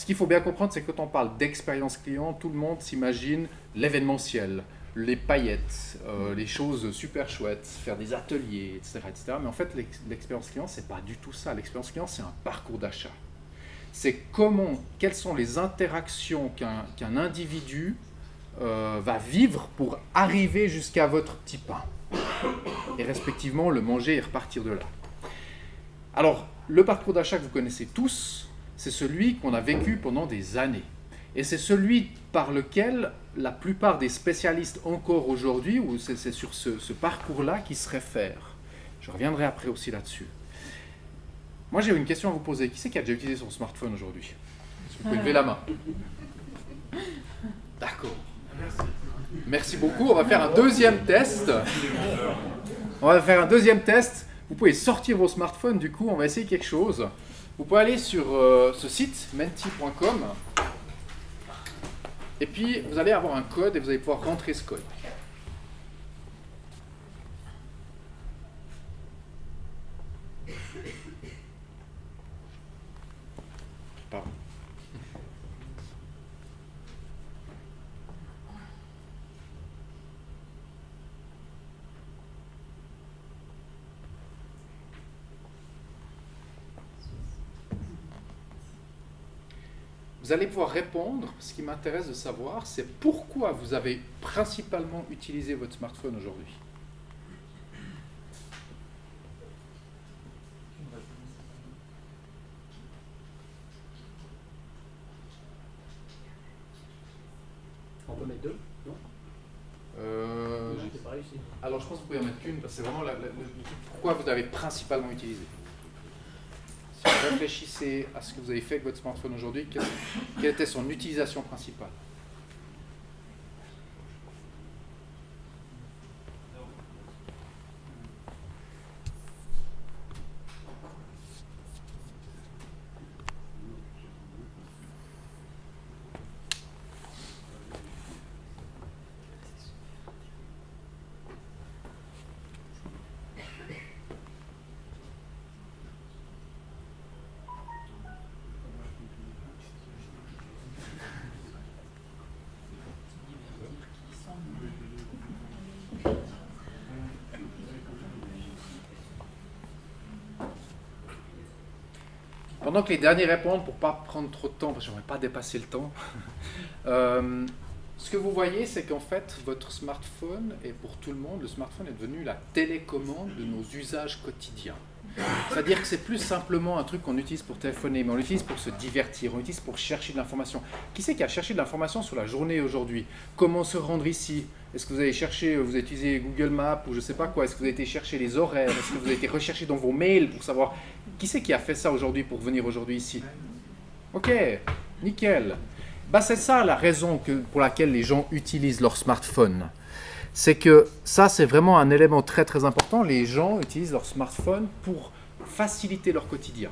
Ce qu'il faut bien comprendre, c'est que quand on parle d'expérience client, tout le monde s'imagine l'événementiel, les paillettes, les choses super chouettes, faire des ateliers, etc. etc. Mais en fait, l'expérience client, c'est pas du tout ça. L'expérience client, c'est un parcours d'achat. C'est quelles sont les interactions qu'un individu va vivre pour arriver jusqu'à votre petit pain. Et respectivement, le manger et repartir de là. Alors, le parcours d'achat que vous connaissez tous, c'est celui qu'on a vécu pendant des années. Et c'est celui par lequel la plupart des spécialistes encore aujourd'hui, ou c'est sur ce parcours-là qu'ils se réfèrent. Je reviendrai après aussi là-dessus. Moi, j'ai une question à vous poser. Qui c'est qui a déjà utilisé son smartphone aujourd'hui? Vous pouvez lever la main. D'accord. Merci beaucoup. On va faire un deuxième test. Vous pouvez sortir vos smartphones, du coup, on va essayer quelque chose. Vous pouvez aller sur ce site, menti.com. Et puis, vous allez avoir un code et vous allez pouvoir rentrer ce code. Pardon. Vous allez pouvoir répondre. Ce qui m'intéresse de savoir, c'est pourquoi vous avez principalement utilisé votre smartphone aujourd'hui. On peut mettre deux, non C'est pas réussi. Alors je pense que vous pouvez en mettre qu'une, parce que c'est vraiment le truc pourquoi vous avez principalement utilisé. Si vous réfléchissez à ce que vous avez fait avec votre smartphone aujourd'hui, quelle était son utilisation principale? Pendant que les derniers répondent, pour ne pas prendre trop de temps, parce que je n'aimerais pas dépasser le temps, ce que vous voyez, c'est qu'en fait, votre smartphone, et pour tout le monde, le smartphone est devenu la télécommande de nos usages quotidiens. C'est-à-dire que c'est plus simplement un truc qu'on utilise pour téléphoner, mais on l'utilise pour se divertir, on l'utilise pour chercher de l'information. Qui c'est qui a cherché de l'information sur la journée aujourd'hui? Comment se rendre ici? Est-ce que vous avez cherché, vous avez utilisé Google Maps ou je ne sais pas quoi? Est-ce que vous avez été chercher les horaires? Est-ce que vous avez été recherché dans vos mails pour savoir? Qui c'est qui a fait ça aujourd'hui pour venir aujourd'hui ici? Ok, nickel. Bah, c'est ça la raison pour laquelle les gens utilisent leur smartphone. C'est que ça, c'est vraiment un élément très très important. Les gens utilisent leur smartphone pour faciliter leur quotidien.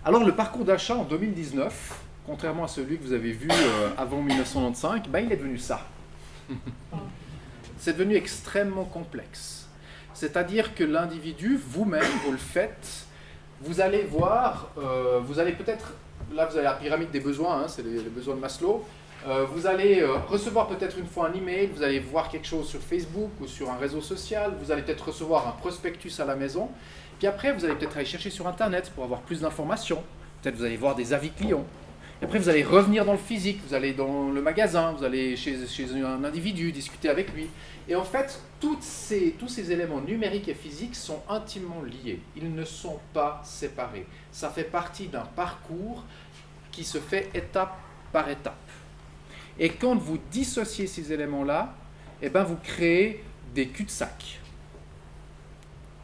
Alors le parcours d'achat en 2019, contrairement à celui que vous avez vu avant 1995, bah, il est devenu ça. C'est devenu extrêmement complexe. C'est-à-dire que l'individu, vous-même, vous le faites, vous allez voir, vous allez peut-être, là vous avez la pyramide des besoins, hein, c'est les besoins de Maslow. Vous allez recevoir peut-être une fois un email, vous allez voir quelque chose sur Facebook ou sur un réseau social, vous allez peut-être recevoir un prospectus à la maison, puis après vous allez peut-être aller chercher sur Internet pour avoir plus d'informations, peut-être vous allez voir des avis clients, et après vous allez revenir dans le physique, vous allez dans le magasin, vous allez chez un individu, discuter avec lui, et en fait tous ces éléments numériques et physiques sont intimement liés, ils ne sont pas séparés, ça fait partie d'un parcours qui se fait étape par étape. Et quand vous dissociez ces éléments-là, eh ben vous créez des cul-de-sac.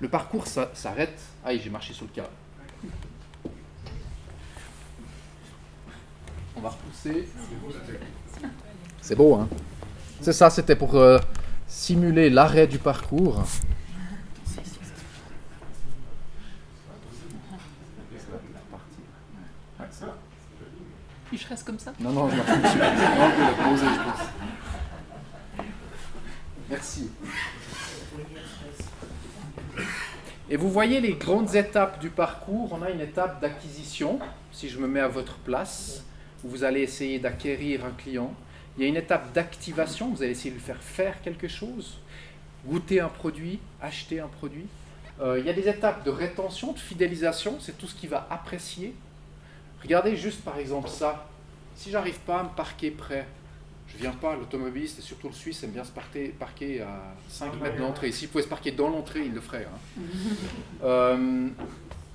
Le parcours s'arrête. Aïe, j'ai marché sur le câble. On va repousser. C'est beau, hein? C'est ça, c'était pour simuler l'arrêt du parcours. Et je reste comme ça? Non, je marche plus dessus. Non, je vais la poser, je pense. Merci. Et vous voyez les grandes étapes du parcours. On a une étape d'acquisition. si je me mets à votre place, où vous allez essayer d'acquérir un client. Il y a une étape d'activation, vous allez essayer de lui faire quelque chose, goûter un produit, acheter un produit. Il y a des étapes de rétention, de fidélisation, c'est tout ce qu'il va apprécier. Regardez juste par exemple ça. Si j'arrive pas à me parquer près, je viens pas, l'automobiliste et surtout le Suisse aime bien se parquer à 5 mètres de l'entrée. S'il pouvait se parquer dans l'entrée, il le ferait.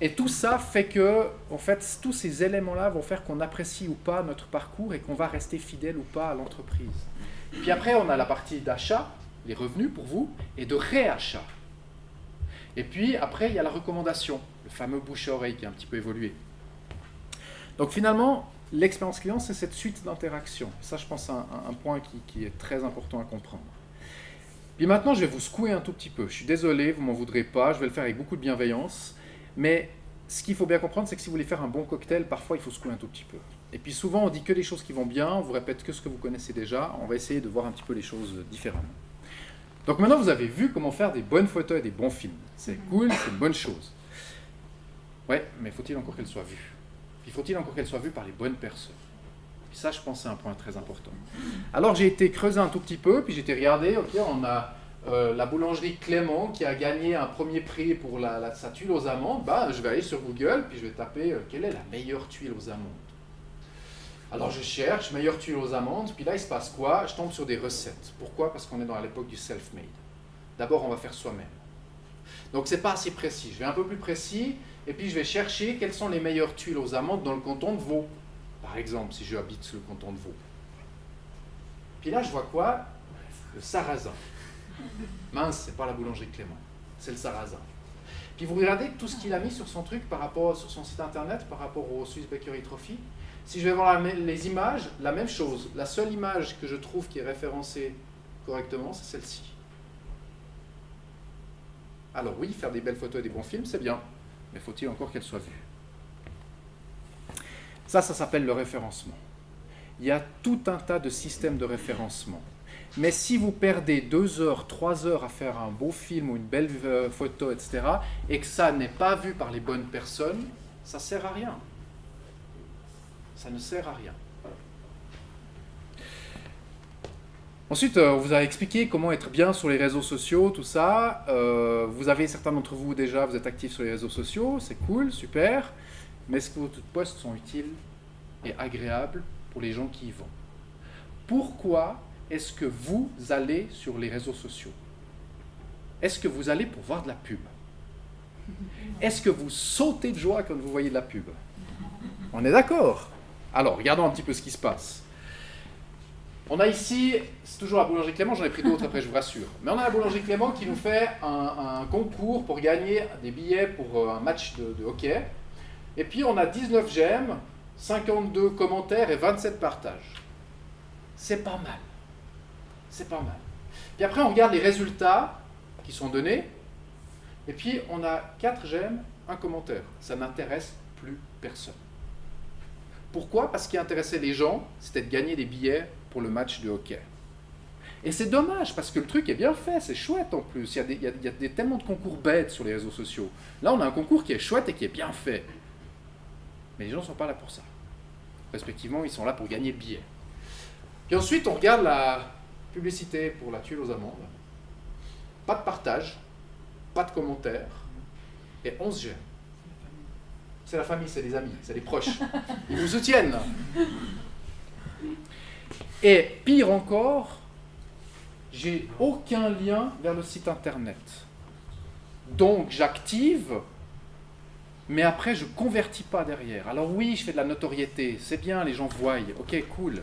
Et tout ça fait que, en fait, tous ces éléments-là vont faire qu'on apprécie ou pas notre parcours et qu'on va rester fidèle ou pas à l'entreprise. Puis après, on a la partie d'achat, les revenus pour vous, et de réachat. Et puis après, il y a la recommandation, le fameux bouche à oreille qui a un petit peu évolué. Donc finalement, l'expérience client, c'est cette suite d'interactions. Ça, je pense, c'est un point qui est très important à comprendre. Puis maintenant, je vais vous secouer un tout petit peu. Je suis désolé, vous ne m'en voudrez pas, je vais le faire avec beaucoup de bienveillance. Mais ce qu'il faut bien comprendre, c'est que si vous voulez faire un bon cocktail, parfois il faut secouer un tout petit peu. Et puis souvent, on dit que des choses qui vont bien, on vous répète que ce que vous connaissez déjà, on va essayer de voir un petit peu les choses différemment. Donc maintenant, vous avez vu comment faire des bonnes photos et des bons films. C'est cool, c'est une bonne chose. Ouais, mais faut-il encore qu'elles soient vues? Puis faut-il encore qu'elles soient vues par les bonnes personnes? Puis ça, je pense, c'est un point très important. Alors j'ai été creuser un tout petit peu, puis j'ai été regarder, ok, on a la boulangerie Clément qui a gagné un premier prix pour sa tuile aux amandes. Bah, je vais aller sur Google, puis je vais taper quelle est la meilleure tuile aux amandes. Alors je cherche meilleure tuile aux amandes, puis là il se passe quoi? Je tombe sur des recettes. Pourquoi? Parce qu'on est dans l'époque du self-made. D'abord on va faire soi-même. Donc c'est pas assez précis. Je vais un peu plus précis, et puis je vais chercher quelles sont les meilleures tuiles aux amandes dans le canton de Vaud. Par exemple, si je habite sur le canton de Vaud. Puis là je vois quoi? Le sarrasin. Mince, c'est pas la boulangerie Clément, c'est le sarrasin. Puis vous regardez tout ce qu'il a mis sur son truc sur son site internet par rapport au Swiss Bakery Trophy. Si je vais voir les images, la même chose. La seule image que je trouve qui est référencée correctement, c'est celle-ci. Alors oui, faire des belles photos et des bons films, c'est bien, mais faut-il encore qu'elles soient vues? Ça s'appelle le référencement. Il y a tout un tas de systèmes de référencement. Mais si vous perdez 2 heures, 3 heures à faire un beau film ou une belle photo, etc., et que ça n'est pas vu par les bonnes personnes, ça ne sert à rien. Ça ne sert à rien. Ensuite, on vous a expliqué comment être bien sur les réseaux sociaux, tout ça. Vous avez, certains d'entre vous déjà, vous êtes actifs sur les réseaux sociaux, c'est cool, super. Mais est-ce que vos posts sont utiles et agréables pour les gens qui y vont? Pourquoi est-ce que vous allez sur les réseaux sociaux? Est-ce que vous allez pour voir de la pub? Est-ce que vous sautez de joie quand vous voyez de la pub? On est d'accord? Alors, regardons un petit peu ce qui se passe. On a ici, c'est toujours la boulangerie Clément, j'en ai pris d'autres après, je vous rassure. Mais on a la boulangerie Clément qui nous fait un concours pour gagner des billets pour un match de hockey. Et puis on a 19 j'aime, 52 commentaires et 27 partages. C'est pas mal. C'est pas mal. Puis après, on regarde les résultats qui sont donnés. Et puis, on a 4 j'aime, 1 commentaire. Ça n'intéresse plus personne. Pourquoi? Parce ce qui intéressait les gens, c'était de gagner des billets pour le match de hockey. Et c'est dommage, parce que le truc est bien fait, c'est chouette en plus. Il y a tellement de concours bêtes sur les réseaux sociaux. Là, on a un concours qui est chouette et qui est bien fait. Mais les gens ne sont pas là pour ça. Respectivement, ils sont là pour gagner le billet. Puis ensuite, on regarde la publicité pour la tuile aux amandes. Pas de partage, pas de commentaires, et 11 j'aime. C'est la famille, c'est les amis, c'est les proches. Ils vous soutiennent. Et pire encore, j'ai aucun lien vers le site internet. Donc j'active, mais après je ne convertis pas derrière. Alors oui, je fais de la notoriété, c'est bien, les gens voient, ok, cool.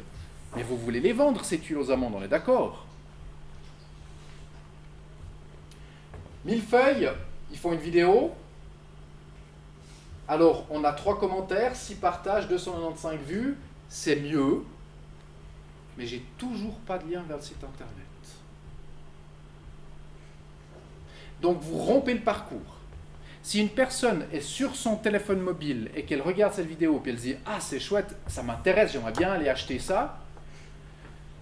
Mais vous voulez les vendre, ces tuiles aux amandes, on est d'accord? Millefeuille, ils font une vidéo. Alors, on a 3 commentaires, 6 partages, 295 vues. C'est mieux. Mais j'ai toujours pas de lien vers le site internet. Donc, vous rompez le parcours. Si une personne est sur son téléphone mobile et qu'elle regarde cette vidéo et elle se dit « Ah, c'est chouette, ça m'intéresse, j'aimerais bien aller acheter ça. »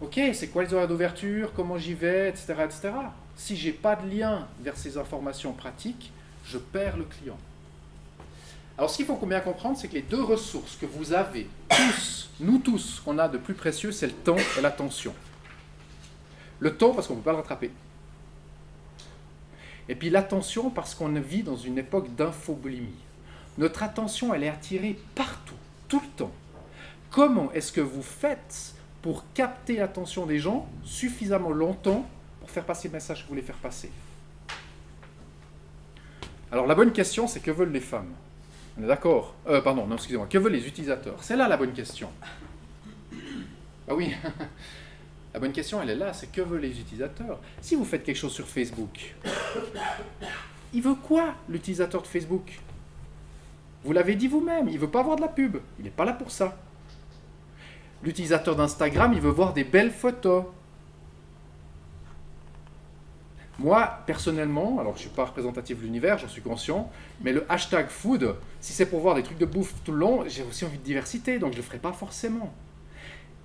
Ok, c'est quoi les horaires d'ouverture, comment j'y vais, etc., etc. Si je n'ai pas de lien vers ces informations pratiques, je perds le client. Alors ce qu'il faut bien comprendre, c'est que les deux ressources que vous avez, tous, nous tous, ce qu'on a de plus précieux, c'est le temps et l'attention. Le temps parce qu'on ne peut pas le rattraper. Et puis l'attention parce qu'on vit dans une époque d'infobulimie. Notre attention, elle est attirée partout, tout le temps. Comment est-ce que vous faites pour capter l'attention des gens suffisamment longtemps pour faire passer le message que vous voulez faire passer? Alors la bonne question, c'est que veulent les femmes? On est d'accord? Pardon, non, excusez-moi. Que veulent les utilisateurs? C'est là la bonne question. Ah oui, la bonne question, elle est là, c'est que veulent les utilisateurs? Si vous faites quelque chose sur Facebook, il veut quoi, l'utilisateur de Facebook? Vous l'avez dit vous-même, il ne veut pas voir de la pub, il n'est pas là pour ça. L'utilisateur d'Instagram, il veut voir des belles photos. Moi, personnellement, alors je ne suis pas représentatif de l'univers, j'en suis conscient, mais le hashtag food, si c'est pour voir des trucs de bouffe tout le long, j'ai aussi envie de diversité, donc je ne le ferai pas forcément.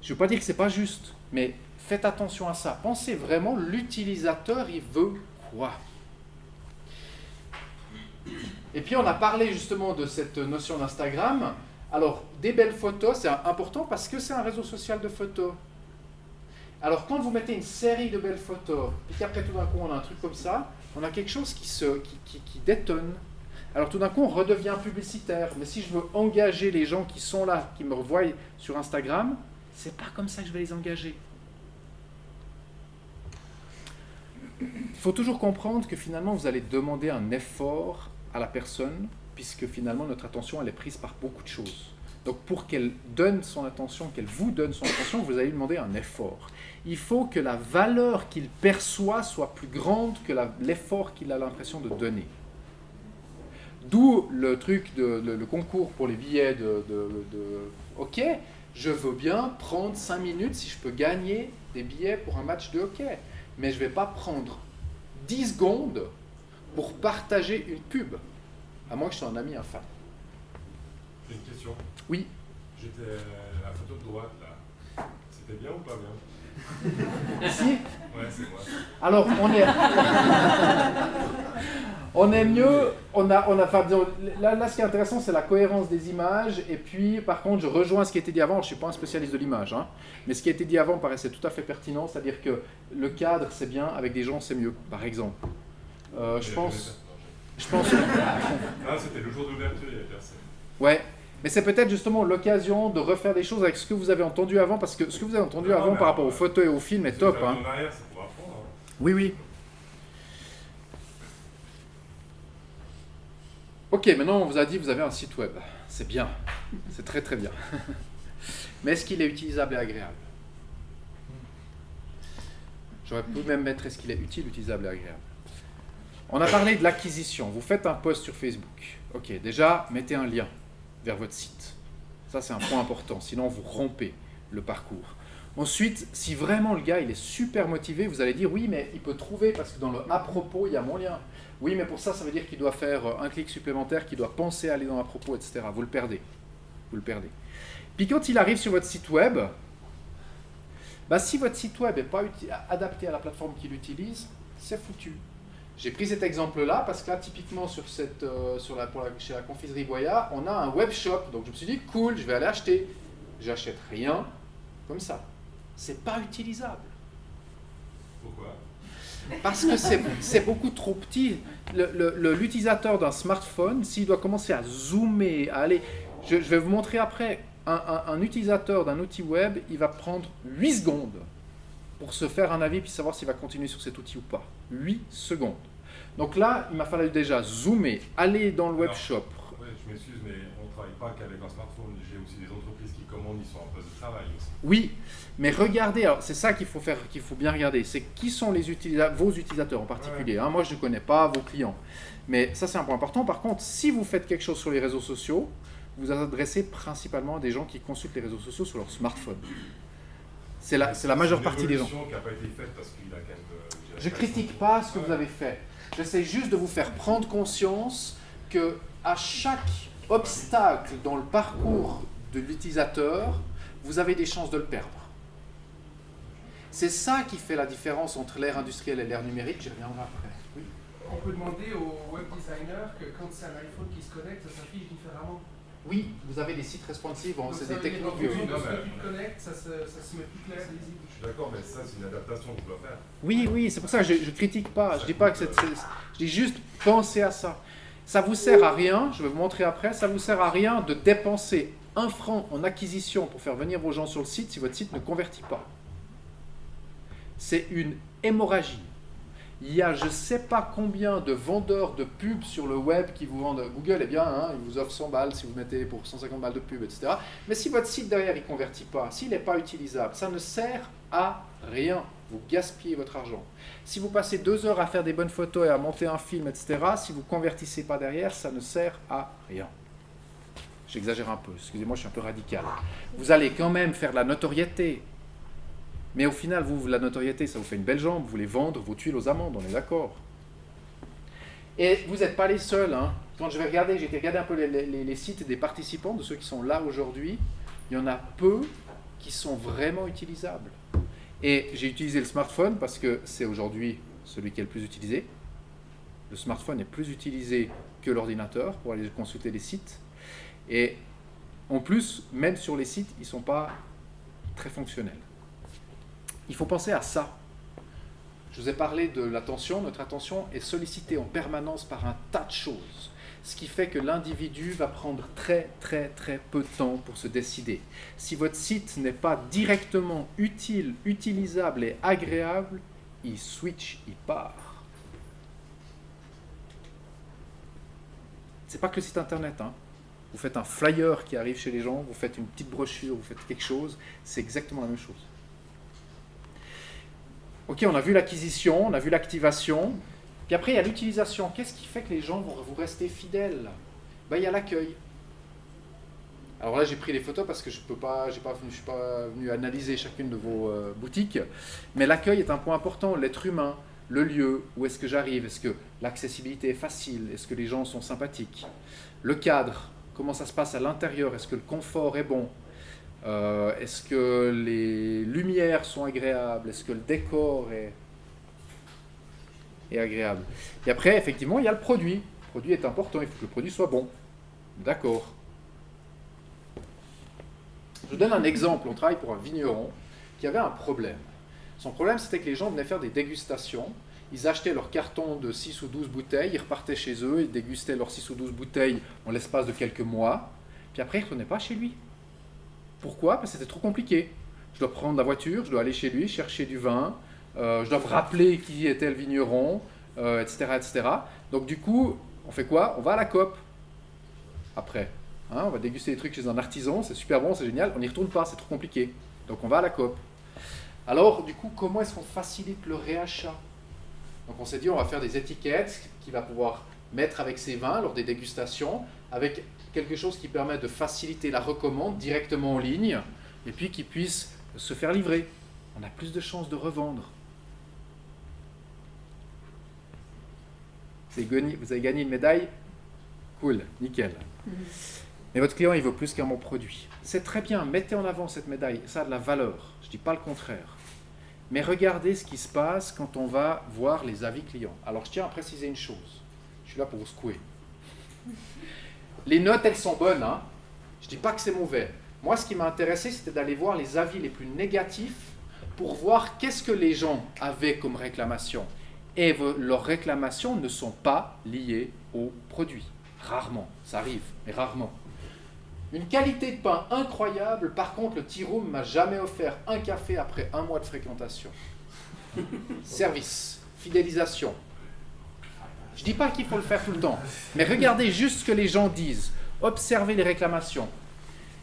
Je ne veux pas dire que ce n'est pas juste, mais faites attention à ça. Pensez vraiment, l'utilisateur, il veut quoi? Et puis on a parlé justement de cette notion d'Instagram. Alors, des belles photos, c'est important parce que c'est un réseau social de photos. Alors, quand vous mettez une série de belles photos, et qu'après tout d'un coup on a un truc comme ça, on a quelque chose qui détonne. Alors tout d'un coup on redevient publicitaire. Mais si je veux engager les gens qui sont là, qui me revoient sur Instagram, c'est pas comme ça que je vais les engager. Il faut toujours comprendre que finalement vous allez demander un effort à la personne, puisque finalement notre attention elle est prise par beaucoup de choses. Donc pour qu'elle donne son attention, qu'elle vous donne son attention, vous allez lui demander un effort. Il faut que la valeur qu'il perçoit soit plus grande que l'effort qu'il a l'impression de donner. D'où le truc, le concours pour les billets OK, je veux bien prendre 5 minutes si je peux gagner des billets pour un match de hockey. Mais je ne vais pas prendre 10 secondes pour partager une pub, à moins que je sois un ami, un fan. J'ai une question. Oui. J'étais la photo de droite là. C'était bien ou pas bien? Ici? Ouais, c'est moi. Alors, on est mieux, enfin, disons, là, ce qui est intéressant, c'est la cohérence des images, et puis, par contre, je rejoins ce qui a été dit avant, je ne suis pas un spécialiste de l'image, hein, mais ce qui a été dit avant paraissait tout à fait pertinent, c'est-à-dire que le cadre, c'est bien, avec des gens, c'est mieux, par exemple. Je pense... Ah, c'était le jour d'ouverture, il n'y avait personne. Ouais, mais c'est peut-être justement l'occasion de refaire des choses avec ce que vous avez entendu avant, parce que ce que vous avez entendu avant par rapport aux photos et aux films est top. Hein. En arrière, c'est pour apprendre. Hein. Oui, oui. Ok, maintenant on vous a dit que vous avez un site web. C'est bien, c'est très très bien. Mais est-ce qu'il est utilisable et agréable? J'aurais pu même mettre est-ce qu'il est utile, utilisable et agréable. On a parlé de l'acquisition. Vous faites un post sur Facebook. Ok, déjà, mettez un lien vers votre site. Ça, c'est un point important. Sinon, vous rompez le parcours. Ensuite, si vraiment le gars il est super motivé, vous allez dire oui, mais il peut trouver parce que dans le à propos, il y a mon lien. Oui, mais pour ça, ça veut dire qu'il doit faire un clic supplémentaire, qu'il doit penser à aller dans à propos, etc. Vous le perdez. Vous le perdez. Puis quand il arrive sur votre site web, bah, si votre site web n'est pas adapté à la plateforme qu'il utilise, c'est foutu. J'ai pris cet exemple-là parce que là, typiquement chez la confiserie Boya, on a un web shop. Donc je me suis dit, cool, je vais aller acheter. J'achète rien comme ça. C'est pas utilisable. Pourquoi? Parce que c'est beaucoup trop petit. L'utilisateur d'un smartphone, s'il doit commencer à zoomer, à aller... Je vais vous montrer après, un utilisateur d'un outil web, il va prendre 8 secondes pour se faire un avis puis savoir s'il va continuer sur cet outil ou pas. 8 secondes. Donc là, il m'a fallu déjà zoomer, aller dans le web shop. Ouais, je m'excuse, mais on ne travaille pas qu'avec un smartphone. J'ai aussi des entreprises qui commandent, ils sont en poste de travail aussi. Oui, mais regardez, alors c'est ça qu'il faut bien regarder, c'est qui sont vos utilisateurs en particulier. Hein, moi, je ne connais pas vos clients. Mais ça, c'est un point important. Par contre, si vous faites quelque chose sur les réseaux sociaux, vous adressez principalement à des gens qui consultent les réseaux sociaux sur leur smartphone. C'est la majeure partie des gens. C'est une évolution qui n'a pas été faite parce qu'il a quand même... Je ne critique pas ce que vous avez fait. J'essaie juste de vous faire prendre conscience que à chaque obstacle dans le parcours de l'utilisateur, vous avez des chances de le perdre. C'est ça qui fait la différence entre l'ère industrielle et l'ère numérique. J'y reviendrai après. Oui. on peut demander au web designer que quand c'est un iPhone qui se connecte, ça s'affiche différemment. Oui, vous avez des sites responsives, Donc c'est ça des veut dire qu'en techniques. fonction de ce que tu te connectes, ça se met plus clair, lisible. Je suis d'accord, mais ça, c'est une adaptation que je dois faire. Oui, oui, c'est pour ça que je critique pas. Je dis pas que je dis juste pensez à ça. Ça vous sert à rien, je vais vous montrer après, ça vous sert à rien de dépenser 1 franc en acquisition pour faire venir vos gens sur le site si votre site ne convertit pas. C'est une hémorragie. Il y a je ne sais pas combien de vendeurs de pubs sur le web qui vous vendent. Google est bien, hein, il vous offre 100 balles si vous mettez pour 150 balles de pub, etc. Mais si votre site derrière il ne convertit pas, s'il n'est pas utilisable, ça ne sert à rien. Vous gaspillez votre argent. Si vous passez 2 heures à faire des bonnes photos et à monter un film, etc., si vous ne convertissez pas derrière, ça ne sert à rien. J'exagère un peu, excusez-moi, je suis un peu radical. Vous allez quand même faire de la notoriété. Mais au final, vous, la notoriété, ça vous fait une belle jambe, vous voulez vendre vos tuiles aux amandes, on est d'accord. Et vous n'êtes pas les seuls. Hein. Quand je vais regarder, j'ai été regarder un peu les sites des participants, de ceux qui sont là aujourd'hui, il y en a peu qui sont vraiment utilisables. Et j'ai utilisé le smartphone parce que c'est aujourd'hui celui qui est le plus utilisé. Le smartphone est plus utilisé que l'ordinateur pour aller consulter les sites. Et en plus, même sur les sites, ils ne sont pas très fonctionnels. Il faut penser à ça. Je vous ai parlé de l'attention. Notre attention est sollicitée en permanence par un tas de choses. Ce qui fait que l'individu va prendre très peu de temps pour se décider. Si votre site n'est pas directement utile, utilisable et agréable, il switch, il part. C'est pas que le site internet. Hein. Vous faites un flyer qui arrive chez les gens, vous faites une petite brochure, vous faites quelque chose, c'est exactement la même chose. Ok, on a vu l'acquisition, on a vu l'activation, puis après il y a l'utilisation. Qu'est-ce qui fait que les gens vont vous rester fidèles? Ben, il y a l'accueil. Alors là j'ai pris les photos parce que je suis pas venu analyser chacune de vos boutiques, mais l'accueil est un point important, l'être humain, le lieu, où est-ce que j'arrive, est-ce que l'accessibilité est facile, est-ce que les gens sont sympathiques, le cadre, comment ça se passe à l'intérieur, est-ce que le confort est bon, est-ce que les lumières sont agréables, est-ce que le décor est agréable. Et après, effectivement, il y a le produit. Le produit est important, il faut que le produit soit bon. D'accord. Je vous donne un exemple. On travaille pour un vigneron qui avait un problème. Son problème, c'était que les gens venaient faire des dégustations. Ils achetaient leur carton de 6 ou 12 bouteilles, ils repartaient chez eux, ils dégustaient leurs 6 ou 12 bouteilles en l'espace de quelques mois, puis après, ils ne retournaient pas chez lui. Pourquoi? Parce que c'était trop compliqué. Je dois prendre la voiture, je dois aller chez lui, chercher du vin, je dois me rappeler qui était le vigneron, etc., etc. Donc du coup, on fait quoi? On va à la COP. Après, hein, on va déguster des trucs chez un artisan, c'est super bon, c'est génial, on n'y retourne pas, c'est trop compliqué. Donc on va à la COP. Alors du coup, comment est-ce qu'on facilite le réachat? Donc on s'est dit, on va faire des étiquettes qu'il va pouvoir mettre avec ses vins lors des dégustations, avec quelque chose qui permet de faciliter la recommande directement en ligne, et puis qu'il puisse se faire livrer. On a plus de chances de revendre. Vous avez gagné une médaille? Cool, nickel. Mais votre client, il veut plus qu'un bon produit. C'est très bien, mettez en avant cette médaille, ça a de la valeur, je ne dis pas le contraire. Mais regardez ce qui se passe quand on va voir les avis clients. Alors je tiens à préciser une chose, je suis là pour vous secouer. Les notes, elles sont bonnes, hein. Je ne dis pas que c'est mauvais. Moi, ce qui m'a intéressé, c'était d'aller voir les avis les plus négatifs pour voir qu'est-ce que les gens avaient comme réclamation. Et leurs réclamations ne sont pas liées au produit. Rarement, ça arrive, mais rarement. Une qualité de pain incroyable, par contre, le Tea Room ne m'a jamais offert un café après 1 mois de fréquentation. Service, fidélisation. Je ne dis pas qu'il faut le faire tout le temps, mais regardez juste ce que les gens disent. Observez les réclamations.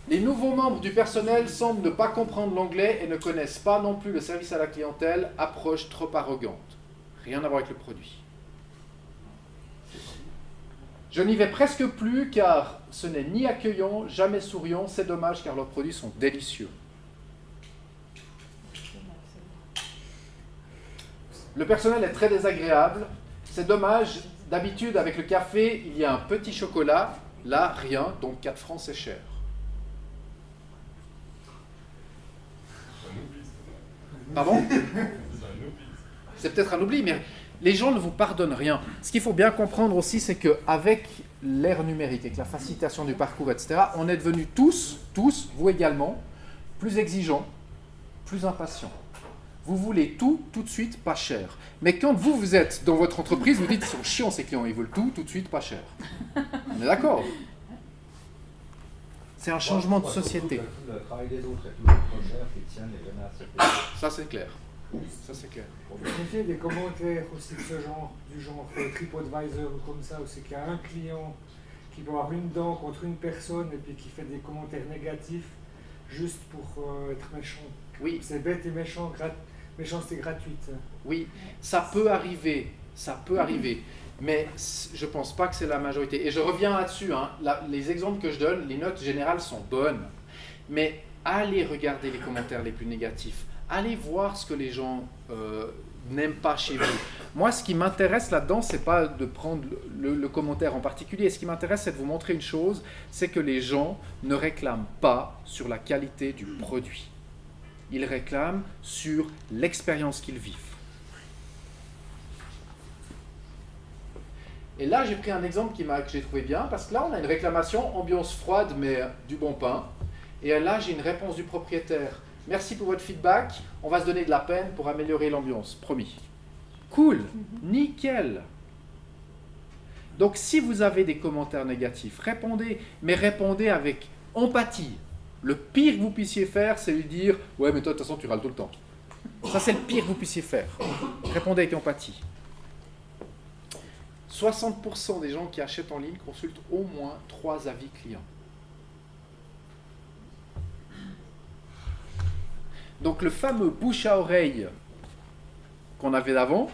Les nouveaux membres du personnel semblent ne pas comprendre l'anglais et ne connaissent pas non plus le service à la clientèle, approche trop arrogante. Rien à voir avec le produit. Je n'y vais presque plus car ce n'est ni accueillant, jamais souriant, c'est dommage car leurs produits sont délicieux. Le personnel est très désagréable, c'est dommage, d'habitude avec le café il y a un petit chocolat, là rien, donc 4 francs c'est cher. Pardon? C'est peut-être un oubli, mais Les gens ne vous pardonnent rien. Ce qu'il faut bien comprendre aussi, c'est qu'avec l'ère numérique, avec la facilitation du parcours, etc., on est devenus tous, vous également, plus exigeants, plus impatients. Vous voulez tout de suite, pas cher. Mais quand vous êtes dans votre entreprise, vous dites, ils sont chiants ces clients, ils veulent tout de suite, pas cher. On est d'accord? C'est un changement de société. Le travail des autres est toujours trop cher, qui tient les jamais assez payés. Ça, c'est clair. Ça, c'est clair. J'ai fait des commentaires aussi de ce genre, du genre TripAdvisor ou comme ça, où c'est qu'il y a un client qui peut avoir une dent contre une personne et puis qui fait des commentaires négatifs juste pour être méchant. Oui. C'est bête et méchant, méchanceté gratuite. Oui, ça peut arriver, mais je ne pense pas que c'est la majorité. Et je reviens là-dessus, hein. Les exemples que je donne, les notes générales sont bonnes, mais allez regarder les commentaires les plus négatifs, allez voir ce que les gens n'aiment pas chez vous. Moi, ce qui m'intéresse là-dedans, c'est pas de prendre le commentaire en particulier, ce qui m'intéresse, c'est de vous montrer une chose, c'est que les gens ne réclament pas sur la qualité du produit. Ils réclament sur l'expérience qu'ils vivent. Et là, j'ai pris un exemple que j'ai trouvé bien, parce que là, on a une réclamation, ambiance froide, mais du bon pain. Et là, j'ai une réponse du propriétaire. Merci pour votre feedback, on va se donner de la peine pour améliorer l'ambiance, promis. Cool, nickel. Donc, si vous avez des commentaires négatifs, répondez, mais répondez avec empathie. Le pire que vous puissiez faire, c'est lui dire « Ouais, mais toi, de toute façon, tu râles tout le temps. » Ça, c'est le pire que vous puissiez faire. Répondez avec empathie. 60% des gens qui achètent en ligne consultent au moins 3 avis clients. Donc, le fameux bouche à oreille qu'on avait d'avant,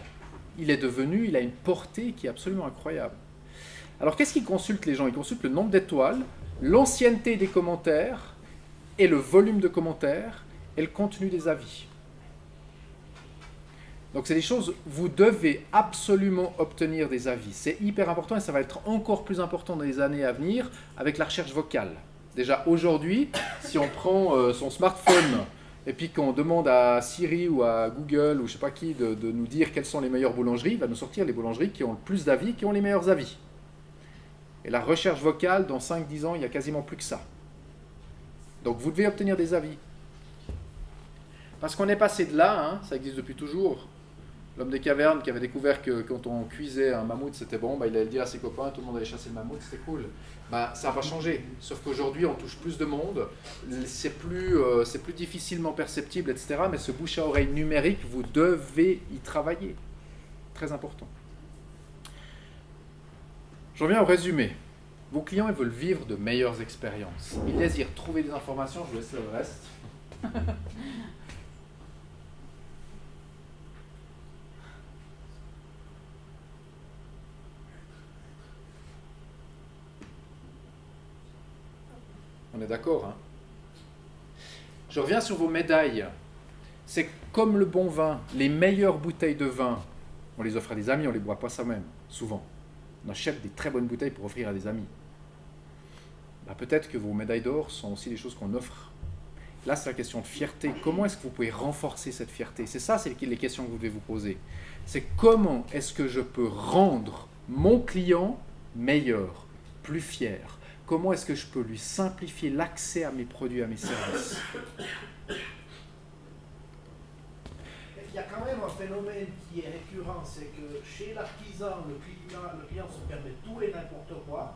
il a une portée qui est absolument incroyable. Alors, qu'est-ce qu'ils consultent les gens? Ils consultent le nombre d'étoiles, l'ancienneté des commentaires, et le volume de commentaires et le contenu des avis. Donc c'est des choses, vous devez absolument obtenir des avis. C'est hyper important et ça va être encore plus important dans les années à venir avec la recherche vocale. Déjà aujourd'hui, si on prend son smartphone et puis qu'on demande à Siri ou à Google ou je ne sais pas qui de nous dire quelles sont les meilleures boulangeries, il va nous sortir les boulangeries qui ont le plus d'avis, qui ont les meilleurs avis. Et la recherche vocale, dans 5-10 ans, il n'y a quasiment plus que ça. Donc vous devez obtenir des avis. Parce qu'on est passé de là, hein, ça existe depuis toujours. L'homme des cavernes qui avait découvert que quand on cuisait un mammouth, c'était bon, il allait le dire à ses copains, tout le monde allait chasser le mammouth, c'était cool. Ça va changer. Sauf qu'aujourd'hui, on touche plus de monde, c'est plus difficilement perceptible, etc. Mais ce bouche à oreille numérique, vous devez y travailler. Très important. Je reviens au résumé. Vos clients, ils veulent vivre de meilleures expériences. Ils désirent trouver des informations, je vous laisse le reste. On est d'accord, hein? Je reviens sur vos médailles. C'est comme le bon vin. Les meilleures bouteilles de vin, on les offre à des amis, on ne les boit pas soi-même, souvent. On achète des très bonnes bouteilles pour offrir à des amis. Peut-être que vos médailles d'or sont aussi des choses qu'on offre. Là, c'est la question de fierté. Comment est-ce que vous pouvez renforcer cette fierté? C'est ça, c'est les questions que vous devez vous poser. C'est comment est-ce que je peux rendre mon client meilleur, plus fier? Comment est-ce que je peux lui simplifier l'accès à mes produits, à mes services? Il y a quand même un phénomène qui est récurrent, c'est que chez l'artisan, le client se permet tout et n'importe quoi,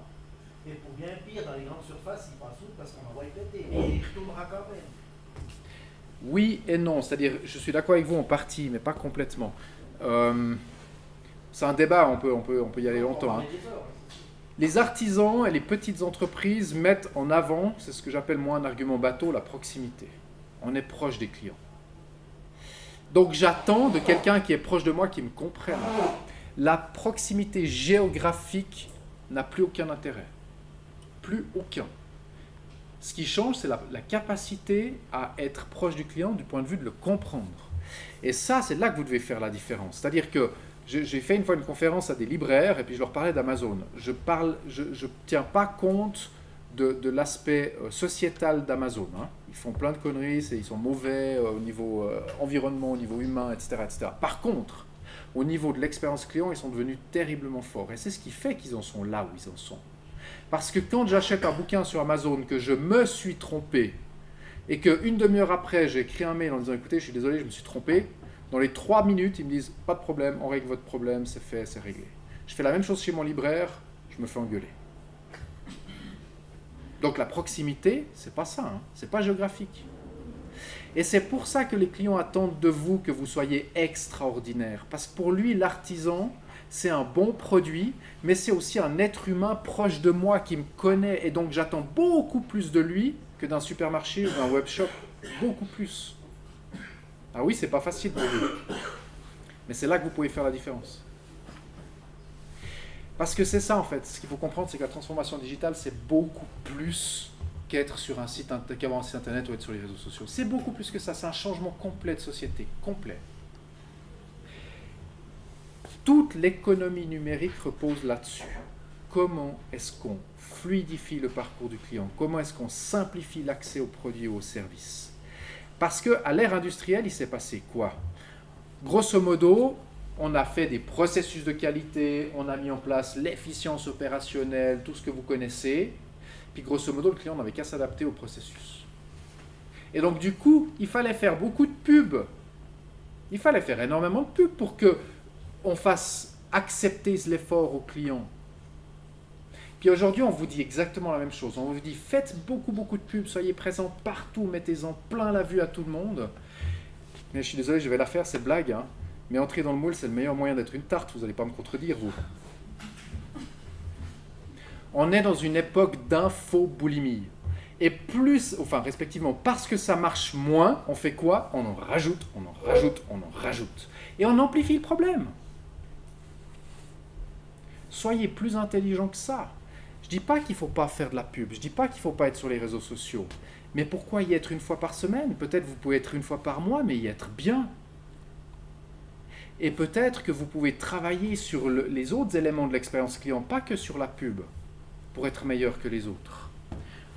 et pour bien pire, dans les grandes surfaces, il passe tout parce qu'on envoie péter, et il retournera quand même. Oui et non, c'est-à-dire, je suis d'accord avec vous en partie, mais pas complètement. C'est un débat, on peut y aller longtemps. Hein. Les artisans et les petites entreprises mettent en avant, c'est ce que j'appelle moi un argument bateau, la proximité. On est proche des clients. Donc j'attends de quelqu'un qui est proche de moi qui me comprenne. La proximité géographique n'a plus aucun intérêt. Plus aucun. Ce qui change, c'est la capacité à être proche du client du point de vue de le comprendre. Et ça, c'est là que vous devez faire la différence. C'est-à-dire que j'ai fait une fois une conférence à des libraires et puis je leur parlais d'Amazon. Je tiens pas compte de l'aspect sociétal d'Amazon. Hein. Ils font plein de conneries, ils sont mauvais au niveau environnement, au niveau humain, etc., etc. Par contre, Au niveau de l'expérience client, ils sont devenus terriblement forts. Et c'est ce qui fait qu'ils en sont là où ils en sont. Parce que quand j'achète un bouquin sur Amazon, que je me suis trompé, et qu'une demi-heure après, j'ai écrit un mail en disant « Écoutez, je suis désolé, je me suis trompé », dans les 3 minutes, ils me disent « Pas de problème, on règle votre problème, c'est fait, c'est réglé ». Je fais la même chose chez mon libraire, je me fais engueuler. Donc la proximité, c'est pas ça, hein, c'est pas géographique. Et c'est pour ça que les clients attendent de vous que vous soyez extraordinaire. Parce que pour lui, l'artisan, c'est un bon produit, mais c'est aussi un être humain proche de moi qui me connaît. Et donc j'attends beaucoup plus de lui que d'un supermarché ou d'un webshop. Beaucoup plus. Ah oui, c'est pas facile pour vous. Mais c'est là que vous pouvez faire la différence. Parce que c'est ça en fait. Ce qu'il faut comprendre, c'est que la transformation digitale, c'est beaucoup plus qu'être sur un site, qu'avoir un site internet ou être sur les réseaux sociaux. C'est beaucoup plus que ça. C'est un changement complet de société. Complet. Toute l'économie numérique repose là-dessus. Comment est-ce qu'on fluidifie le parcours du client? Comment est-ce qu'on simplifie l'accès aux produits ou aux services? Parce qu'à l'ère industrielle, il s'est passé quoi? Grosso modo, on a fait des processus de qualité, on a mis en place l'efficience opérationnelle, tout ce que vous connaissez. Puis grosso modo, le client n'avait qu'à s'adapter au processus. Et donc du coup, il fallait faire beaucoup de pubs. Il fallait faire énormément de pubs pour qu'on fasse accepter l'effort au client. Puis aujourd'hui, on vous dit exactement la même chose. On vous dit, faites beaucoup de pubs, soyez présents partout, mettez-en plein la vue à tout le monde. Mais je suis désolé, je vais la faire, cette blague, hein. Mais entrer dans le moule, c'est le meilleur moyen d'être une tarte, vous n'allez pas me contredire, vous. On est dans une époque d'infoboulimie. Et plus, enfin respectivement, parce que ça marche moins, on fait quoi? On en rajoute, on en rajoute, on en rajoute. Et on amplifie le problème. Soyez plus intelligents que ça. Je ne dis pas qu'il ne faut pas faire de la pub, je ne dis pas qu'il ne faut pas être sur les réseaux sociaux. Mais pourquoi y être une fois par semaine? Peut-être vous pouvez être une fois par mois, mais y être bien. Et peut-être que vous pouvez travailler sur les autres éléments de l'expérience client, pas que sur la pub, pour être meilleur que les autres.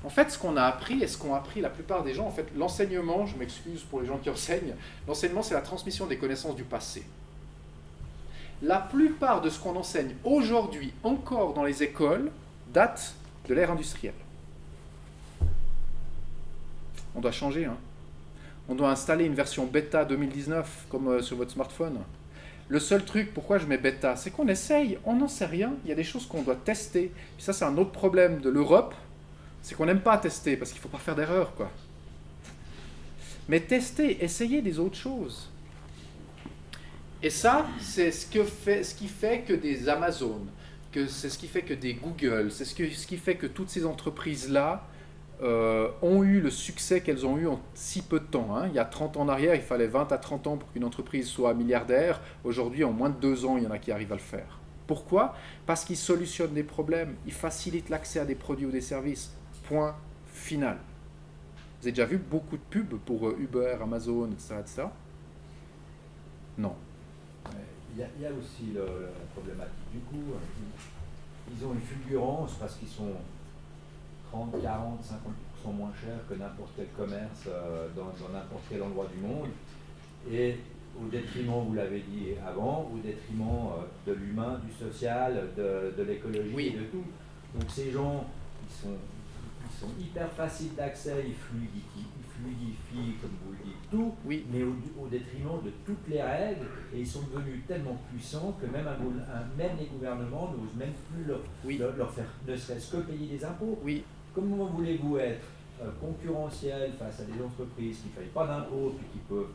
En fait, ce qu'on a appris, et ce qu'ont appris la plupart des gens, en fait, l'enseignement, je m'excuse pour les gens qui enseignent, l'enseignement, c'est la transmission des connaissances du passé. La plupart de ce qu'on enseigne aujourd'hui, encore dans les écoles, date de l'ère industrielle. On doit changer, hein. On doit installer une version bêta 2019, comme sur votre smartphone. Le seul truc, pourquoi je mets bêta, c'est qu'on essaye, on n'en sait rien, il y a des choses qu'on doit tester. Puis ça, c'est un autre problème de l'Europe, c'est qu'on n'aime pas tester, parce qu'il ne faut pas faire d'erreur, quoi. Mais tester, essayez des autres choses. Et ça, c'est ce qui fait que des Amazon, c'est ce qui fait que des Google, c'est ce qui fait que toutes ces entreprises-là ont eu le succès qu'elles ont eu en si peu de temps. Hein. Il y a 30 ans en arrière, il fallait 20 à 30 ans pour qu'une entreprise soit milliardaire. Aujourd'hui, en moins de 2 ans, il y en a qui arrivent à le faire. Pourquoi? Parce qu'ils solutionnent des problèmes, ils facilitent l'accès à des produits ou des services. Point final. Vous avez déjà vu beaucoup de pubs pour Uber, Amazon, etc. Non. Il y a aussi la problématique. Du coup, ils ont une fulgurance parce qu'ils sont 30, 40, 50% moins chers que n'importe quel commerce dans n'importe quel endroit du monde. Et au détriment, vous l'avez dit avant, au détriment de l'humain, du social, de l'écologie, oui, et de tout. Donc ces gens, ils sont hyper faciles d'accès, ils fluidifient, comme vous le dites, tout, oui, mais au détriment de toutes les règles, et ils sont devenus tellement puissants que même les gouvernements n'osent même plus leur faire ne serait-ce que payer des impôts. Oui. Comment voulez-vous être concurrentiel face à des entreprises qui ne payent pas d'impôts et qui peuvent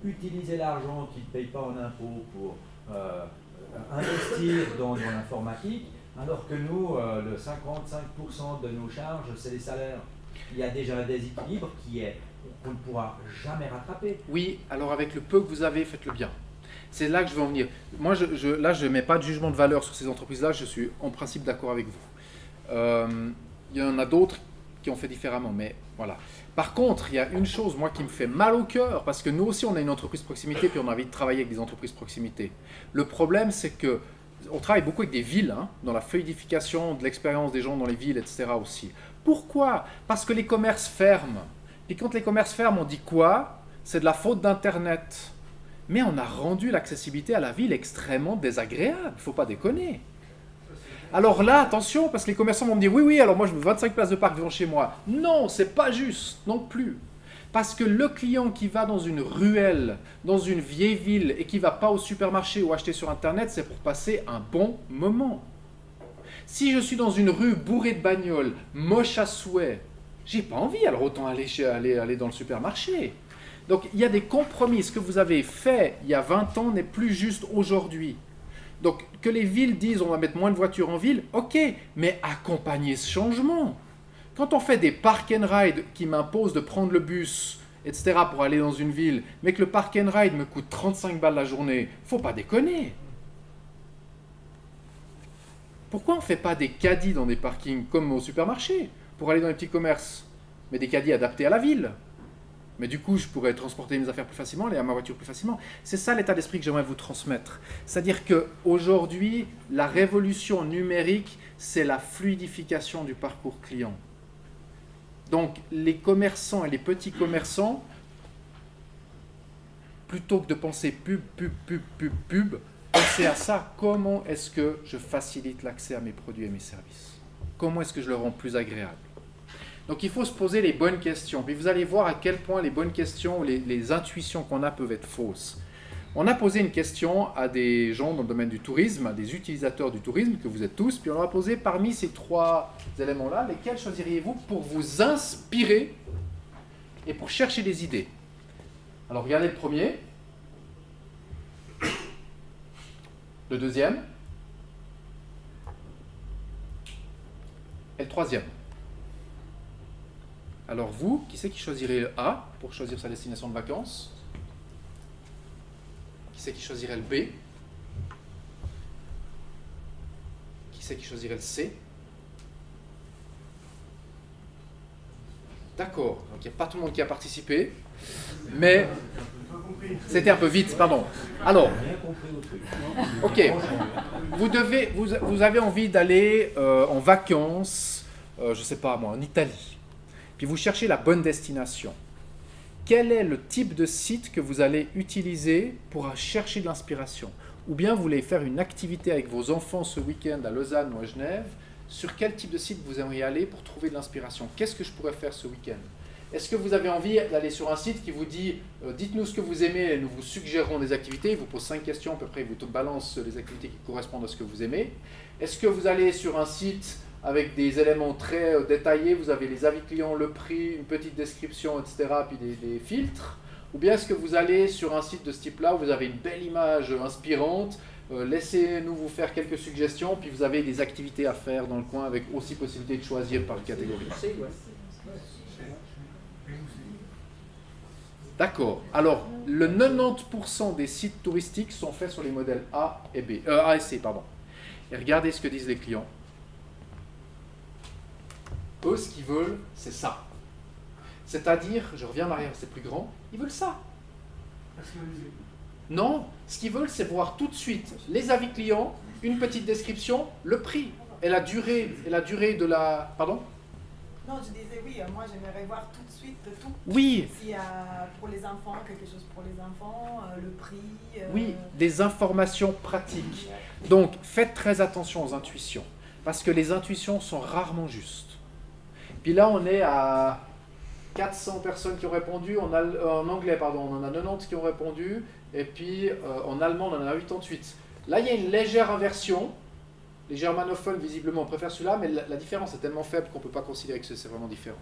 utiliser l'argent qu'ils ne payent pas en impôts pour investir dans l'informatique, alors que nous, le 55% de nos charges, c'est les salaires. Il y a déjà un déséquilibre qu'on ne pourra jamais rattraper. Oui, alors avec le peu que vous avez, faites-le bien. C'est là que je veux en venir. Moi, là, je ne mets pas de jugement de valeur sur ces entreprises-là, je suis en principe d'accord avec vous. Il y en a d'autres qui ont fait différemment, mais voilà. Par contre, il y a une chose, moi, qui me fait mal au cœur, parce que nous aussi, on a une entreprise proximité, puis on a envie de travailler avec des entreprises proximité. Le problème, c'est que on travaille beaucoup avec des villes, hein, dans la fluidification de l'expérience des gens dans les villes, etc. aussi. Pourquoi? Parce que les commerces ferment. Et quand les commerces ferment, on dit quoi? C'est de la faute d'Internet. Mais on a rendu l'accessibilité à la ville extrêmement désagréable, il ne faut pas déconner. Alors là, attention, parce que les commerçants vont me dire, oui, alors moi je veux 25 places de parc devant chez moi. Non, c'est pas juste, non plus. Parce que le client qui va dans une ruelle, dans une vieille ville, et qui ne va pas au supermarché ou acheter sur Internet, c'est pour passer un bon moment. Si je suis dans une rue bourrée de bagnoles, moche à souhait, j'ai pas envie, alors autant aller dans le supermarché. Donc il y a des compromis. Ce que vous avez fait il y a 20 ans n'est plus juste aujourd'hui. Donc que les villes disent on va mettre moins de voitures en ville, ok, mais accompagnez ce changement. Quand on fait des park and ride qui m'imposent de prendre le bus, etc. pour aller dans une ville, mais que le park and ride me coûte 35 balles la journée, faut pas déconner. Pourquoi on ne fait pas des caddies dans des parkings comme au supermarché pour aller dans les petits commerces, mais des caddies adaptés à la ville? Mais du coup, je pourrais transporter mes affaires plus facilement, aller à ma voiture plus facilement. C'est ça l'état d'esprit que j'aimerais vous transmettre. C'est-à-dire qu'aujourd'hui, la révolution numérique, c'est la fluidification du parcours client. Donc, les commerçants et les petits commerçants, plutôt que de penser pub, pensez à ça. Comment est-ce que je facilite l'accès à mes produits et mes services? Comment est-ce que je le rends plus agréable? Donc il faut se poser les bonnes questions. Puis vous allez voir à quel point les bonnes questions, les intuitions qu'on a peuvent être fausses. On a posé une question à des gens dans le domaine du tourisme, à des utilisateurs du tourisme, que vous êtes tous, puis on leur a posé parmi ces 3 éléments-là, lesquels choisiriez-vous pour vous inspirer et pour chercher des idées? Alors regardez le premier, le deuxième, et le troisième. Alors vous, qui c'est qui choisirait le A pour choisir sa destination de vacances? Qui c'est qui choisirait le B? Qui c'est qui choisirait le C? D'accord, donc il n'y a pas tout le monde qui a participé, mais c'était un peu vite, pardon. Alors, ok, vous avez envie d'aller en vacances, je ne sais pas moi, en Italie. Puis vous cherchez la bonne destination. Quel est le type de site que vous allez utiliser pour chercher de l'inspiration? Ou bien vous voulez faire une activité avec vos enfants ce week-end à Lausanne ou à Genève. Sur quel type de site vous aimeriez aller pour trouver de l'inspiration? Qu'est-ce que je pourrais faire ce week-end? Est-ce que vous avez envie d'aller sur un site qui vous dit dites-nous ce que vous aimez et nous vous suggérerons des activités? Il vous pose 5 questions, à peu près, il vous balance les activités qui correspondent à ce que vous aimez. Est-ce que vous allez sur un site avec des éléments très détaillés, vous avez les avis clients, le prix, une petite description, etc., puis des filtres? Ou bien est-ce que vous allez sur un site de ce type-là où vous avez une belle image inspirante, laissez-nous vous faire quelques suggestions, puis vous avez des activités à faire dans le coin avec aussi possibilité de choisir par catégorie. D'accord. Alors, le 90% des sites touristiques sont faits sur les modèles A et C. Et regardez ce que disent les clients. Eux, ce qu'ils veulent, c'est ça. C'est-à-dire, je reviens en arrière, c'est plus grand, ils veulent ça. Non, ce qu'ils veulent, c'est voir tout de suite les avis clients, une petite description, le prix et la durée de la... Pardon? Non, je disais oui, moi j'aimerais voir tout de suite tout. Oui. S'il y a pour les enfants, quelque chose pour les enfants, le prix... Oui, des informations pratiques. Donc, faites très attention aux intuitions, parce que les intuitions sont rarement justes. Puis là, on est à 400 personnes qui ont répondu, en anglais, on en a 90 qui ont répondu, et puis en allemand, on en a 88. Là, il y a une légère inversion. Les germanophones, visiblement, préfèrent celui-là, mais la différence est tellement faible qu'on ne peut pas considérer que c'est vraiment différent.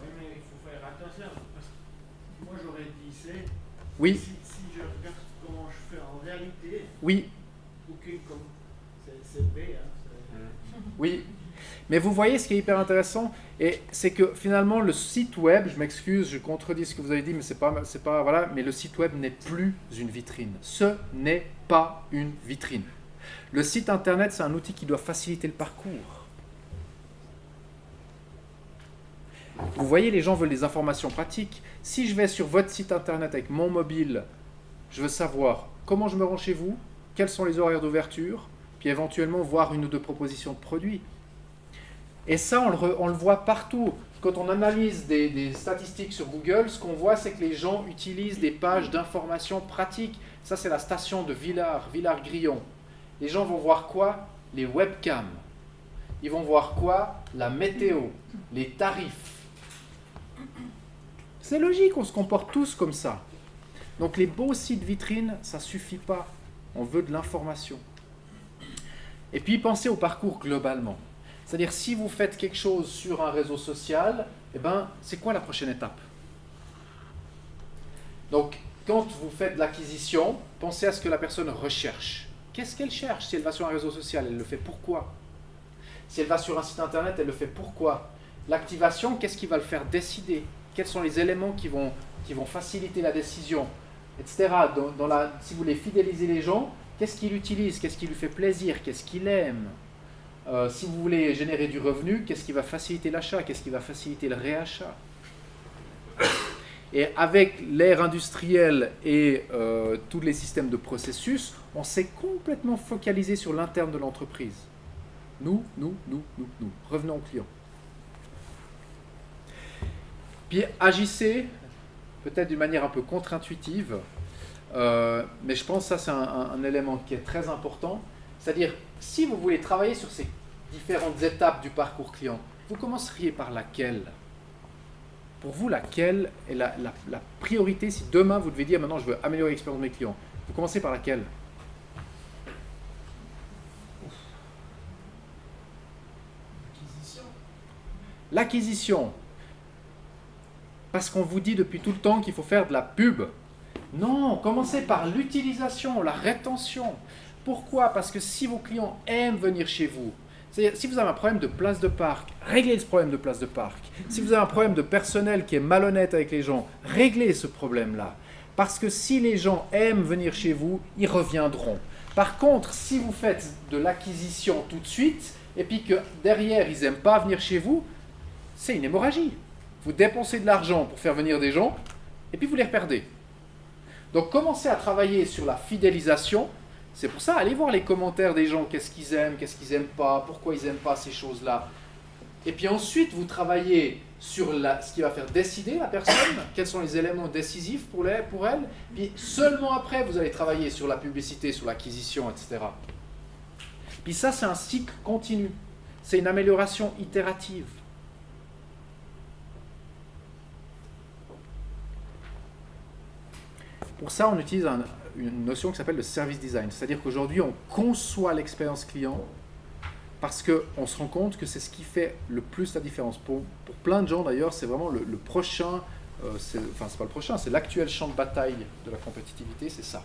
Oui, mais il faut faire attention, parce que moi j'aurais dit C. Oui. Si je regarde comment je fais en réalité, oui. ok, comme c'est B. Oui. Mais vous voyez ce qui est hyper intéressant, et c'est que finalement le site web, je m'excuse, je contredis ce que vous avez dit, mais c'est pas voilà, mais le site web n'est plus une vitrine. Ce n'est pas une vitrine. Le site internet, c'est un outil qui doit faciliter le parcours. Vous voyez, les gens veulent des informations pratiques. Si je vais sur votre site internet avec mon mobile, je veux savoir comment je me rends chez vous, quels sont les horaires d'ouverture, puis éventuellement voir une ou deux propositions de produits. Et ça, on le voit partout. quand on analyse des statistiques sur Google, ce qu'on voit, c'est que les gens utilisent des pages d'information pratiques. Ça, c'est la station de Villars-Grillon. Les gens vont voir quoi? Les webcams. Ils vont voir quoi? La météo, les tarifs. C'est logique, on se comporte tous comme ça. Donc les beaux sites vitrines, ça ne suffit pas. On veut de l'information. Et puis pensez au parcours globalement. C'est-à-dire si vous faites quelque chose sur un réseau social, eh ben, c'est quoi la prochaine étape? Donc quand vous faites de l'acquisition, pensez à ce que la personne recherche. Qu'est-ce qu'elle cherche? Si elle va sur un réseau social, elle le fait pourquoi? Si elle va sur un site internet, elle le fait pourquoi? L'activation, qu'est-ce qui va le faire décider? Quels sont les éléments qui vont faciliter la décision, etc. Si vous voulez fidéliser les gens, qu'est-ce qu'il utilise? Qu'est-ce qui lui fait plaisir? Qu'est-ce qu'il aime? Si vous voulez générer du revenu, qu'est-ce qui va faciliter l'achat? Qu'est-ce qui va faciliter le réachat? Et avec l'ère industrielle et tous les systèmes de processus, on s'est complètement focalisé sur l'interne de l'entreprise. Nous. Revenons au client. Puis agissez, peut-être d'une manière un peu contre-intuitive, mais je pense que ça c'est un élément qui est très important. C'est-à-dire, si vous voulez travailler sur ces différentes étapes du parcours client, vous commenceriez par laquelle? Pour vous, laquelle est la priorité si demain vous devez dire maintenant je veux améliorer l'expérience de mes clients? Vous commencez par laquelle? L'acquisition. Parce qu'on vous dit depuis tout le temps qu'il faut faire de la pub. Non, commencez par l'utilisation, la rétention. Pourquoi? Parce que si vos clients aiment venir chez vous, c'est-à-dire si vous avez un problème de place de parc, réglez ce problème de place de parc. Si vous avez un problème de personnel qui est malhonnête avec les gens, réglez ce problème-là. Parce que si les gens aiment venir chez vous, ils reviendront. Par contre, si vous faites de l'acquisition tout de suite, et puis que derrière, ils n'aiment pas venir chez vous, c'est une hémorragie. Vous dépensez de l'argent pour faire venir des gens, et puis vous les perdez. Donc commencez à travailler sur la fidélisation. C'est pour ça, allez voir les commentaires des gens, qu'est-ce qu'ils aiment, qu'est-ce qu'ils n'aiment pas, pourquoi ils n'aiment pas ces choses-là. Et puis ensuite, vous travaillez sur ce qui va faire décider la personne, quels sont les éléments décisifs pour elle. Puis seulement après, vous allez travailler sur la publicité, sur l'acquisition, etc. Puis ça, c'est un cycle continu. C'est une amélioration itérative. Pour ça, on utilise une notion qui s'appelle le service design. C'est-à-dire qu'aujourd'hui, on conçoit l'expérience client parce qu'on se rend compte que c'est ce qui fait le plus la différence. Pour plein de gens, d'ailleurs, c'est vraiment le prochain, c'est pas le prochain, c'est l'actuel champ de bataille de la compétitivité, c'est ça.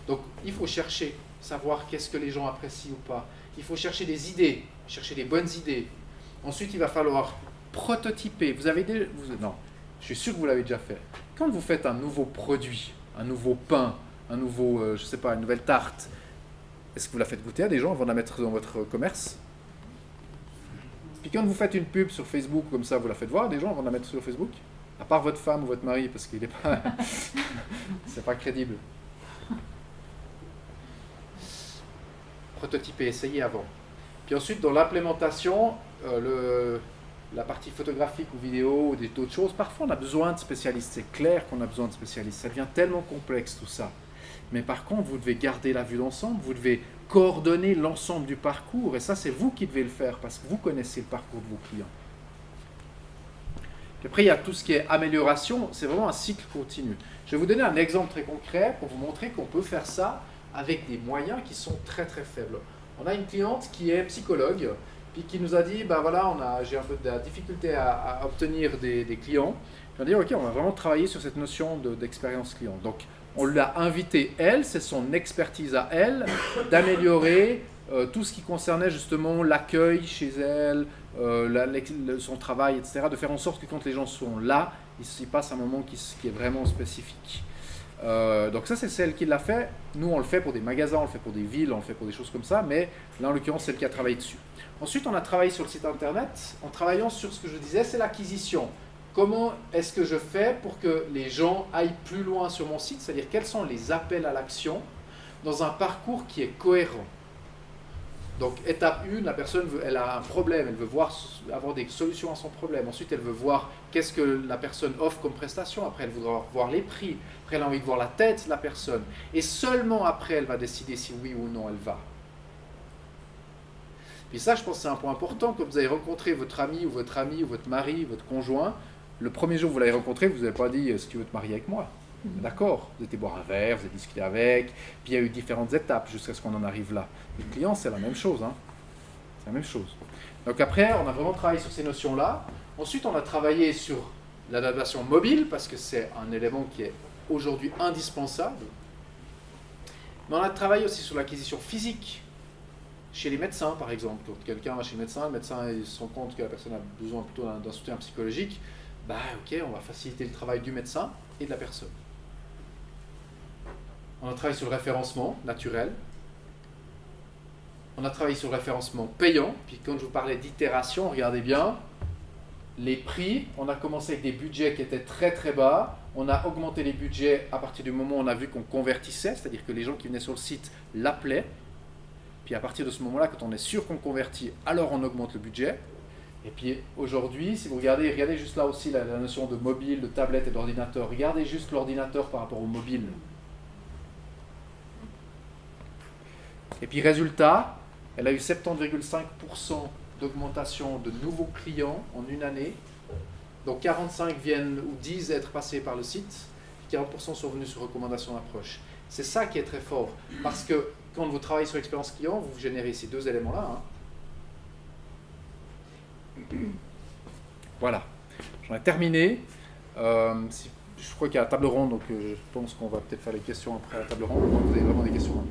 Donc, il faut chercher, savoir qu'est-ce que les gens apprécient ou pas. Il faut chercher des idées, chercher des bonnes idées. Ensuite, il va falloir prototyper. Non, je suis sûr que vous l'avez déjà fait. Quand vous faites un nouveau produit, un nouveau pain, un nouveau, une nouvelle tarte, est-ce que vous la faites goûter à des gens avant de la mettre dans votre commerce? Puis quand vous faites une pub sur Facebook comme ça, vous la faites voir à des gens avant de la mettre sur Facebook? À part votre femme ou votre mari, parce qu'il n'est pas... c'est pas crédible. Prototyper, essayez avant. Puis ensuite, dans l'implémentation, la partie photographique ou vidéo ou d'autres choses, parfois on a besoin de spécialistes. C'est clair qu'on a besoin de spécialistes. Ça devient tellement complexe tout ça. Mais par contre, vous devez garder la vue d'ensemble, vous devez coordonner l'ensemble du parcours. Et ça, c'est vous qui devez le faire parce que vous connaissez le parcours de vos clients. Puis après, il y a tout ce qui est amélioration. C'est vraiment un cycle continu. Je vais vous donner un exemple très concret pour vous montrer qu'on peut faire ça avec des moyens qui sont très très faibles. On a une cliente qui est psychologue, puis qui nous a dit, j'ai un peu de difficulté à obtenir des clients. Puis on a dit, ok, on va vraiment travailler sur cette notion d'expérience client. Donc, on l'a invitée, elle, c'est son expertise à elle, d'améliorer tout ce qui concernait justement l'accueil chez elle, son travail, etc. De faire en sorte que quand les gens sont là, il s'y passe un moment qui est vraiment spécifique. Donc ça, c'est celle qui l'a fait. Nous, on le fait pour des magasins, on le fait pour des villes, on le fait pour des choses comme ça, mais là, en l'occurrence, c'est elle qui a travaillé dessus. Ensuite, on a travaillé sur le site internet en travaillant sur ce que je disais, c'est l'acquisition. Comment est-ce que je fais pour que les gens aillent plus loin sur mon site? C'est-à-dire, quels sont les appels à l'action dans un parcours qui est cohérent? Donc, étape 1, la personne elle a un problème, elle veut avoir des solutions à son problème. Ensuite, elle veut voir qu'est-ce que la personne offre comme prestation. Après, elle voudra voir les prix. Après, elle a envie de voir la tête de la personne. Et seulement après, elle va décider si oui ou non elle va. Puis ça, je pense que c'est un point important. Quand vous avez rencontré votre ami ou votre mari, votre conjoint, le premier jour où vous l'avez rencontré, vous n'avez pas dit « si tu veux te marier avec moi ». D'accord, vous étiez boire un verre, vous avez discuté avec, puis il y a eu différentes étapes jusqu'à ce qu'on en arrive là. Le client, c'est la même chose. Hein. C'est la même chose. Donc après, on a vraiment travaillé sur ces notions-là. Ensuite, on a travaillé sur l'adaptation mobile, parce que c'est un élément qui est aujourd'hui indispensable. Mais on a travaillé aussi sur l'acquisition physique. Chez les médecins, par exemple. Quand quelqu'un va chez le médecin il se rend compte que la personne a besoin plutôt d'un soutien psychologique. Bah ok, on va faciliter le travail du médecin et de la personne. On a travaillé sur le référencement naturel. On a travaillé sur le référencement payant. Puis quand je vous parlais d'itération, regardez bien, les prix, on a commencé avec des budgets qui étaient très très bas. On a augmenté les budgets à partir du moment où on a vu qu'on convertissait, c'est-à-dire que les gens qui venaient sur le site l'appelaient. Puis à partir de ce moment-là, quand on est sûr qu'on convertit, alors on augmente le budget. Et puis aujourd'hui, si vous regardez juste là aussi la notion de mobile, de tablette et d'ordinateur. Regardez juste l'ordinateur par rapport au mobile. Et puis résultat, elle a eu 70,5% d'augmentation de nouveaux clients en une année. Donc 45 viennent ou disent être passés par le site, 40% sont venus sur recommandation d'approche. C'est ça qui est très fort, parce que quand vous travaillez sur l'expérience client, vous générez ces deux éléments-là. Hein. Voilà, j'en ai terminé. Je crois qu'il y a la table ronde, donc je pense qu'on va peut-être faire les questions après la table ronde. Vous avez vraiment des questions.